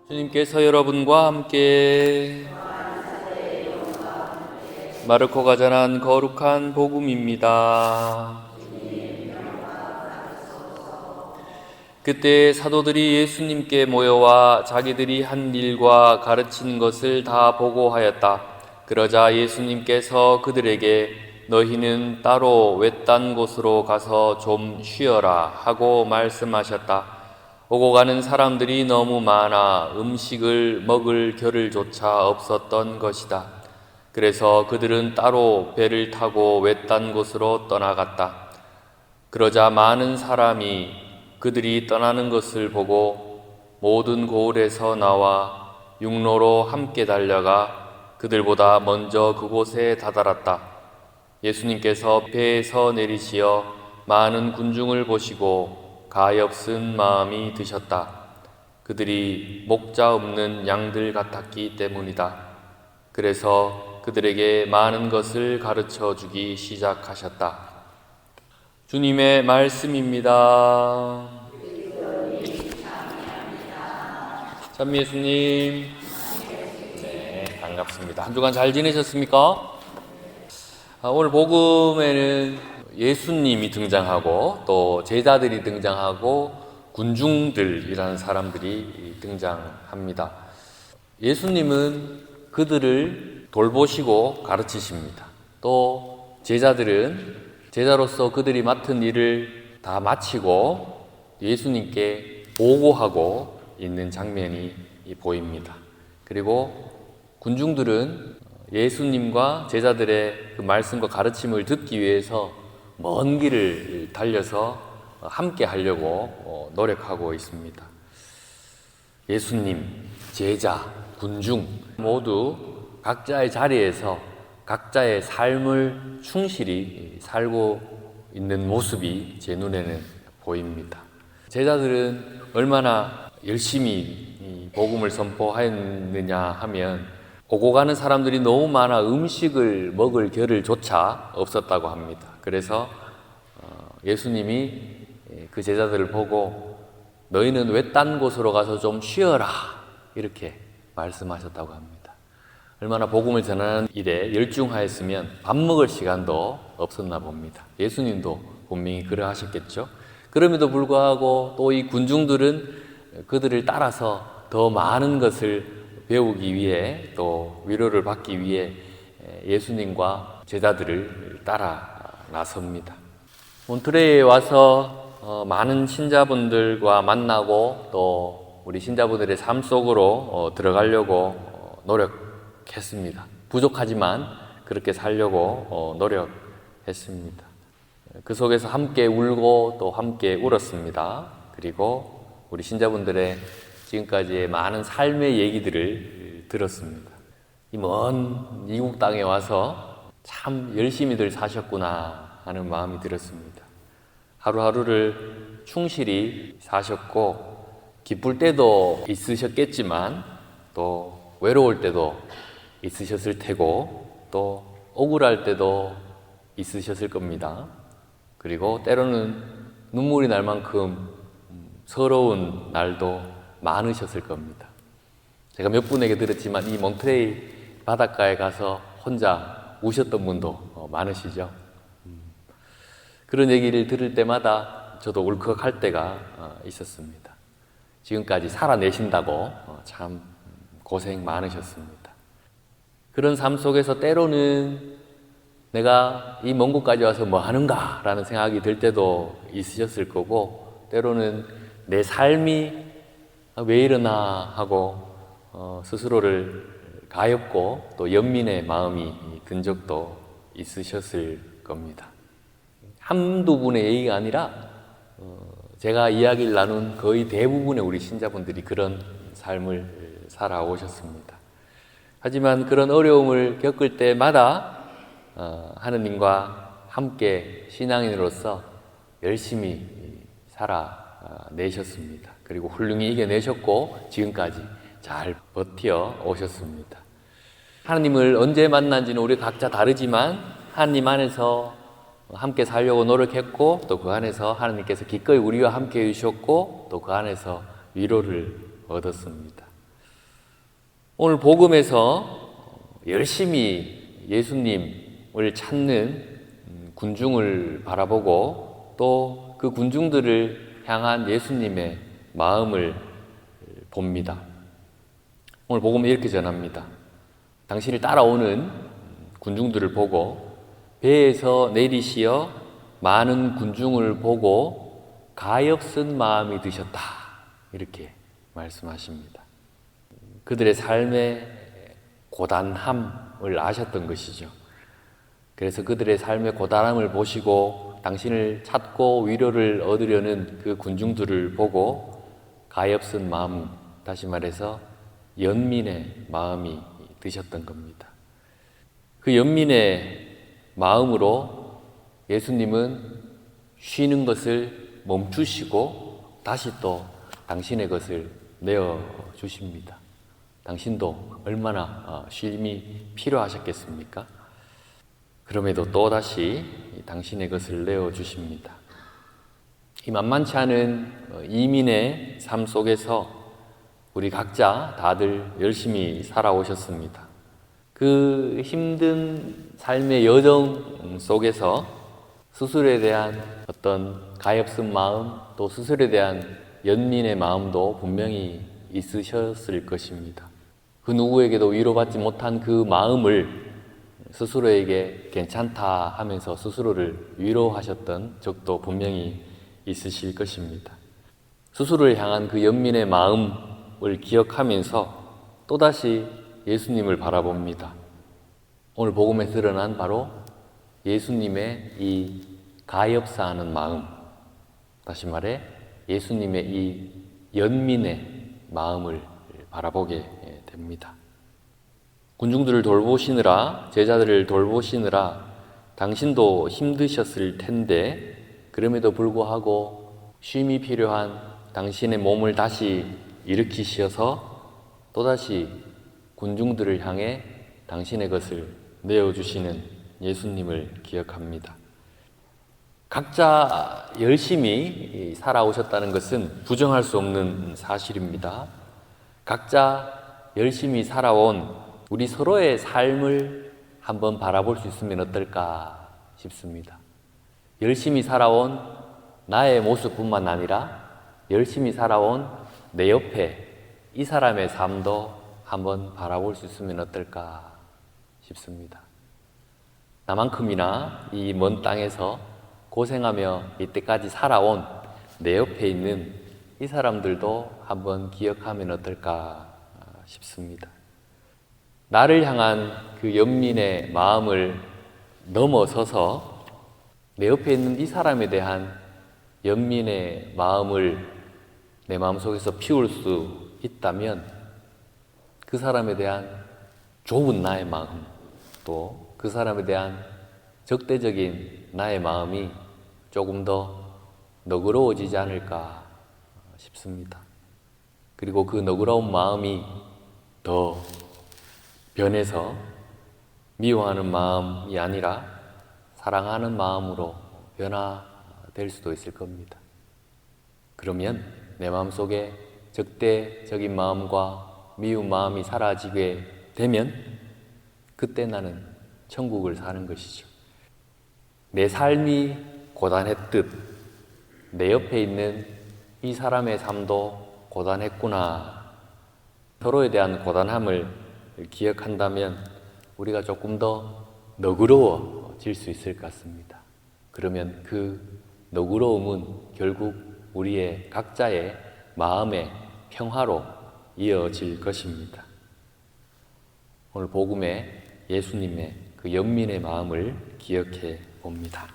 주님께서 여러분과 함께 마르코가 전한 거룩한 복음입니다. 그때 사도들이 예수님께 모여와 자기들이 한 일과 가르친 것을 다 보고하였다. 그러자 예수님께서 그들에게 너희는 따로 외딴 곳으로 가서 좀 쉬어라 하고 말씀하셨다. 오고 가는 사람들이 너무 많아 음식을 먹을 겨를조차 없었던 것이다. 그래서 그들은 따로 배를 타고 외딴 곳으로 떠나갔다. 그러자 많은 사람이 그들이 떠나는 것을 보고 모든 고을에서 나와 육로로 함께 달려가 그들보다 먼저 그곳에 다다랐다. 예수님께서 배에서 내리시어 많은 군중을 보시고 가엾은 마음이 드셨다. 그들이 목자 없는 양들 같았기 때문이다. 그래서 그들에게 많은 것을 가르쳐 주기 시작하셨다. 주님의 말씀입니다. 참 예수님. 네, 반갑습니다. 한 주간 잘 지내셨습니까? 오늘 복음에는 예수님이 등장하고 또 제자들이 등장하고 군중들이라는 사람들이 등장합니다. 예수님은 그들을 돌보시고 가르치십니다. 또 제자로서 그들이 맡은 일을 다 마치고 예수님께 보고하고 있는 장면이 보입니다. 그리고 군중들은 예수님과 제자들의 그 말씀과 가르침을 듣기 위해서 먼 길을 달려서 함께 하려고 노력하고 있습니다. 예수님, 제자, 군중 모두 각자의 자리에서 각자의 삶을 충실히 살고 있는 모습이 제 눈에는 보입니다. 제자들은 얼마나 열심히 복음을 선포하였느냐 하면 오고 가는 사람들이 너무 많아 음식을 먹을 겨를조차 없었다고 합니다. 그래서 예수님이 그 제자들을 보고 너희는 외딴 곳으로 가서 좀 쉬어라 이렇게 말씀하셨다고 합니다. 얼마나 복음을 전하는 일에 열중하였으면 밥 먹을 시간도 없었나 봅니다. 예수님도 분명히 그러하셨겠죠. 그럼에도 불구하고 또 이 군중들은 그들을 따라서 더 많은 것을 배우기 위해 또 위로를 받기 위해 예수님과 제자들을 따라 나섭니다. 몬트레이에 와서 많은 신자분들과 만나고 또 우리 신자분들의 삶 속으로 들어가려고 노력했습니다. 부족하지만 그렇게 살려고 노력했습니다. 그 속에서 함께 울고 또 함께 울었습니다. 그리고 우리 신자분들의 지금까지의 많은 삶의 얘기들을 들었습니다. 이 먼 이국 땅에 와서 참 열심히들 사셨구나 하는 마음이 들었습니다. 하루하루를 충실히 사셨고 기쁠 때도 있으셨겠지만 또 외로울 때도 있으셨을 테고 또 억울할 때도 있으셨을 겁니다. 그리고 때로는 눈물이 날 만큼 서러운 날도 많으셨을 겁니다. 제가 몇 분에게 들었지만 이 몬트레이 바닷가에 가서 혼자 우셨던 분도 많으시죠. 그런 얘기를 들을 때마다 저도 울컥할 때가 있었습니다. 지금까지 살아내신다고 참 고생 많으셨습니다. 그런 삶 속에서 때로는 내가 이 먼 곳까지 와서 뭐 하는가 라는 생각이 들 때도 있으셨을 거고 때로는 내 삶이 왜 이러나 하고 스스로를 가엾고 또 연민의 마음이 든 적도 있으셨을 겁니다. 한두 분의 얘기가 아니라 제가 이야기를 나눈 거의 대부분의 우리 신자분들이 그런 삶을 살아오셨습니다. 하지만 그런 어려움을 겪을 때마다 하느님과 함께 신앙인으로서 열심히 살아내셨습니다. 그리고 훌륭히 이겨내셨고 지금까지 잘 버텨 오셨습니다. 하나님을 언제 만난지는 우리 각자 다르지만 하나님 안에서 함께 살려고 노력했고 또 그 안에서 하나님께서 기꺼이 우리와 함께 해주셨고 또 그 안에서 위로를 얻었습니다. 오늘 복음에서 열심히 예수님을 찾는 군중을 바라보고 또 그 군중들을 향한 예수님의 마음을 봅니다. 오늘 복음은 이렇게 전합니다. 당신을 따라오는 군중들을 보고 배에서 내리시어 많은 군중을 보고 가엾은 마음이 드셨다. 이렇게 말씀하십니다. 그들의 삶의 고단함을 아셨던 것이죠. 그래서 그들의 삶의 고단함을 보시고 당신을 찾고 위로를 얻으려는 그 군중들을 보고 가엾은 마음, 다시 말해서 연민의 마음이 드셨던 겁니다. 그 연민의 마음으로 예수님은 쉬는 것을 멈추시고 다시 또 당신의 것을 내어주십니다. 당신도 얼마나 쉼이 필요하셨겠습니까? 그럼에도 또다시 당신의 것을 내어주십니다. 이 만만치 않은 이민의 삶 속에서 우리 각자 다들 열심히 살아오셨습니다. 그 힘든 삶의 여정 속에서 스스로에 대한 어떤 가엾은 마음, 또 스스로에 대한 연민의 마음도 분명히 있으셨을 것입니다. 그 누구에게도 위로받지 못한 그 마음을 스스로에게 괜찮다 하면서 스스로를 위로하셨던 적도 분명히 있으실 것입니다. 스스로를 향한 그 연민의 마음을 기억하면서 또다시 예수님을 바라봅니다. 오늘 복음에 드러난 바로 예수님의 이 가엾사하는 마음, 다시 말해 예수님의 이 연민의 마음을 바라보게 됩니다. 군중들을 돌보시느라, 제자들을 돌보시느라 당신도 힘드셨을 텐데 그럼에도 불구하고 쉼이 필요한 당신의 몸을 다시 일으키셔서 또다시 군중들을 향해 당신의 것을 내어주시는 예수님을 기억합니다. 각자 열심히 살아오셨다는 것은 부정할 수 없는 사실입니다. 각자 열심히 살아온 우리 서로의 삶을 한번 바라볼 수 있으면 어떨까 싶습니다. 열심히 살아온 나의 모습뿐만 아니라 열심히 살아온 내 옆에 이 사람의 삶도 한번 바라볼 수 있으면 어떨까 싶습니다. 나만큼이나 이 먼 땅에서 고생하며 이때까지 살아온 내 옆에 있는 이 사람들도 한번 기억하면 어떨까 싶습니다. 나를 향한 그 연민의 마음을 넘어서서 내 옆에 있는 이 사람에 대한 연민의 마음을 내 마음속에서 피울 수 있다면 그 사람에 대한 좁은 나의 마음, 또 그 사람에 대한 적대적인 나의 마음이 조금 더 너그러워지지 않을까 싶습니다. 그리고 그 너그러운 마음이 더 변해서 미워하는 마음이 아니라 사랑하는 마음으로 변화될 수도 있을 겁니다. 그러면 내 마음속에 적대적인 마음과 미운 마음이 사라지게 되면 그때 나는 천국을 사는 것이죠. 내 삶이 고단했듯 내 옆에 있는 이 사람의 삶도 고단했구나. 서로에 대한 고단함을 기억한다면 우리가 조금 더 너그러워질 수 있을 것 같습니다. 그러면 그 너그러움은 결국 우리의 각자의 마음의 평화로 이어질 것입니다. 오늘 복음에 예수님의 그 연민의 마음을 기억해 봅니다.